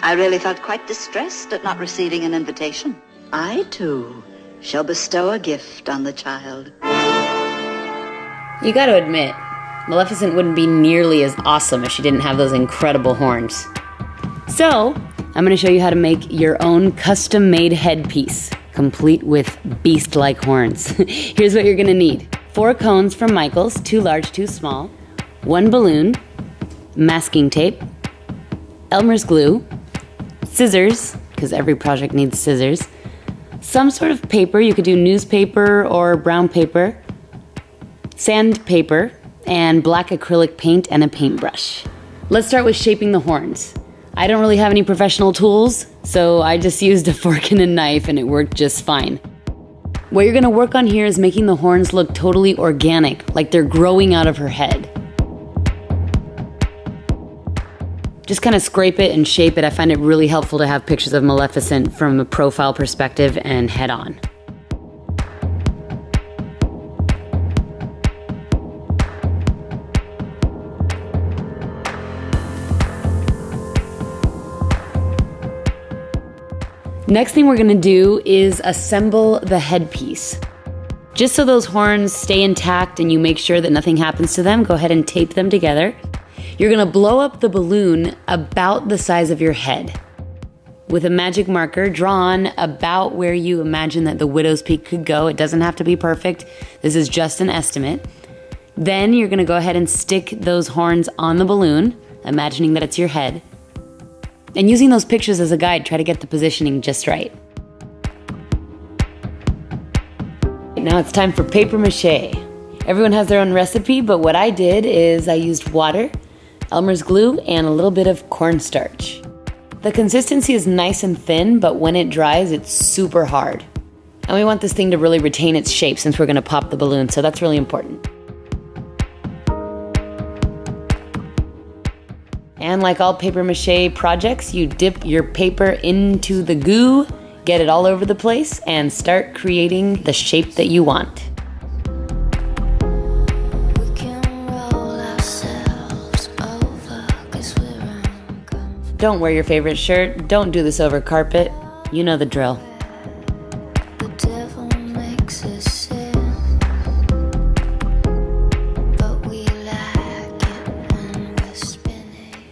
I really felt quite distressed at not receiving an invitation. I, too, shall bestow a gift on the child. You gotta admit, Maleficent wouldn't be nearly as awesome if she didn't have those incredible horns. So, I'm gonna show you how to make your own custom-made headpiece, complete with beast-like horns. Here's what you're gonna need. 4 cones from Michaels, 2 large, 2 small, 1 balloon, masking tape, Elmer's glue, scissors, because every project needs scissors, some sort of paper, you could do newspaper or brown paper, sandpaper, and black acrylic paint and a paintbrush. Let's start with shaping the horns. I don't really have any professional tools, so I just used a fork and a knife and it worked just fine. What you're gonna work on here is making the horns look totally organic, like they're growing out of her head. Just kind of scrape it and shape it. I find it really helpful to have pictures of Maleficent from a profile perspective and head on. Next thing we're gonna do is assemble the headpiece. Just so those horns stay intact and you make sure that nothing happens to them, go ahead and tape them together. You're gonna blow up the balloon about the size of your head. With a magic marker, draw on about where you imagine that the widow's peak could go. It doesn't have to be perfect. This is just an estimate. Then you're gonna go ahead and stick those horns on the balloon, imagining that it's your head. And using those pictures as a guide, try to get the positioning just right. Now it's time for paper mache. Everyone has their own recipe, but what I did is I used water, Elmer's glue, and a little bit of cornstarch. The consistency is nice and thin, but when it dries, it's super hard. And we want this thing to really retain its shape since we're gonna pop the balloon, so that's really important. And like all paper mache projects, you dip your paper into the goo, get it all over the place, and start creating the shape that you want. Don't wear your favorite shirt. Don't do this over carpet. You know the drill.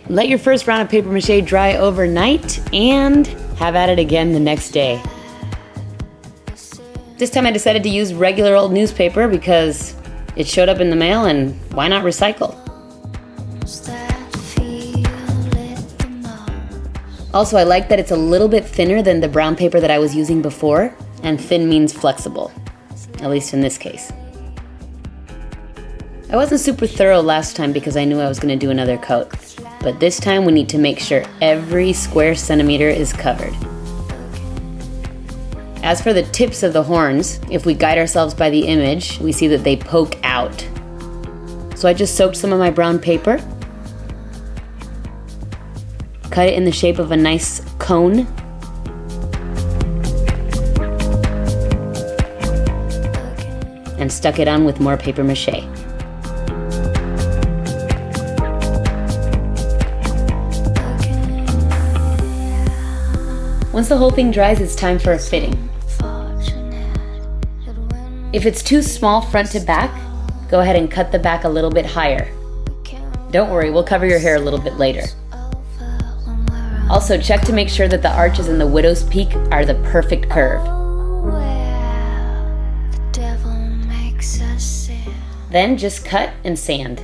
Let your first round of paper mache dry overnight and have at it again the next day. This time I decided to use regular old newspaper because it showed up in the mail, and why not recycle? Also, I like that it's a little bit thinner than the brown paper that I was using before, and thin means flexible, at least in this case. I wasn't super thorough last time because I knew I was going to do another coat, but this time we need to make sure every square centimeter is covered. As for the tips of the horns, if we guide ourselves by the image, we see that they poke out. So I just soaked some of my brown paper, cut it in the shape of a nice cone, and stuck it on with more paper mache. Once the whole thing dries, it's time for a fitting. If it's too small front to back, go ahead and cut the back a little bit higher. Don't worry, we'll cover your hair a little bit later. Also, check to make sure that the arches in the widow's peak are the perfect curve. Then just cut and sand.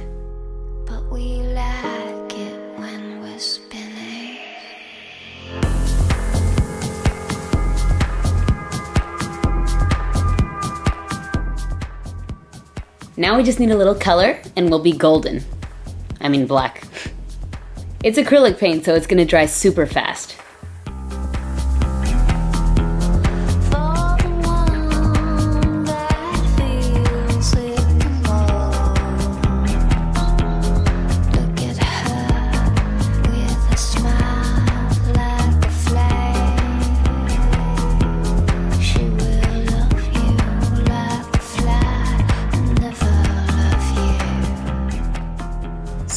Now we just need a little color and we'll be golden. I mean black. It's acrylic paint, so it's gonna dry super fast.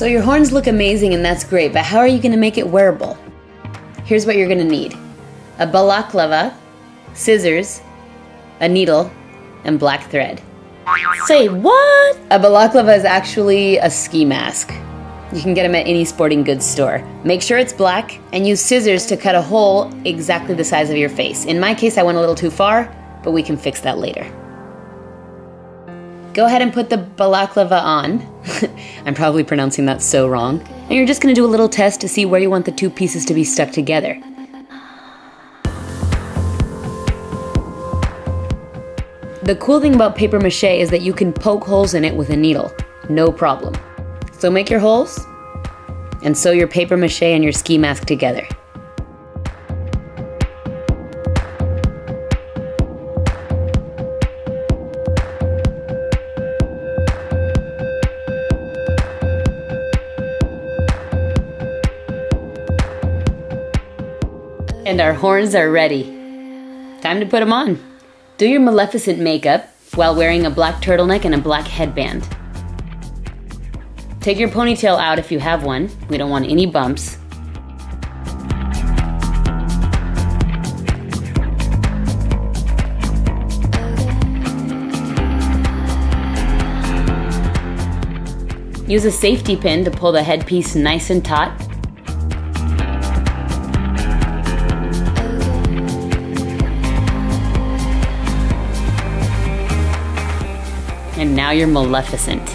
So your horns look amazing and that's great, but how are you gonna make it wearable? here's what you're gonna need. A balaclava, scissors, a needle, and black thread. Say what? A balaclava is actually a ski mask. You can get them at any sporting goods store. Make sure it's black and use scissors to cut a hole exactly the size of your face. In my case, I went a little too far, but we can fix that later. Go ahead and put the balaclava on. I'm probably pronouncing that so wrong. And you're just gonna do a little test to see where you want the two pieces to be stuck together. The cool thing about paper mache is that you can poke holes in it with a needle, no problem. So make your holes and sew your paper mache and your ski mask together. And our horns are ready. Time to put them on. Do your Maleficent makeup while wearing a black turtleneck and a black headband. Take your ponytail out if you have one. We don't want any bumps. Use a safety pin to pull the headpiece nice and taut. And now you're Maleficent.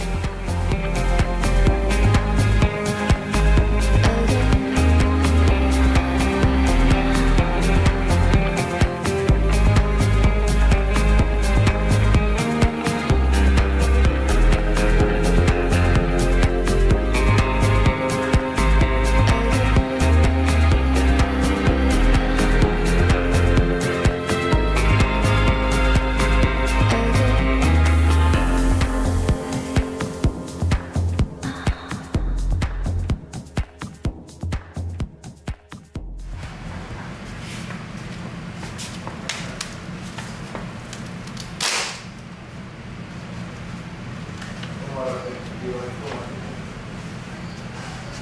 You like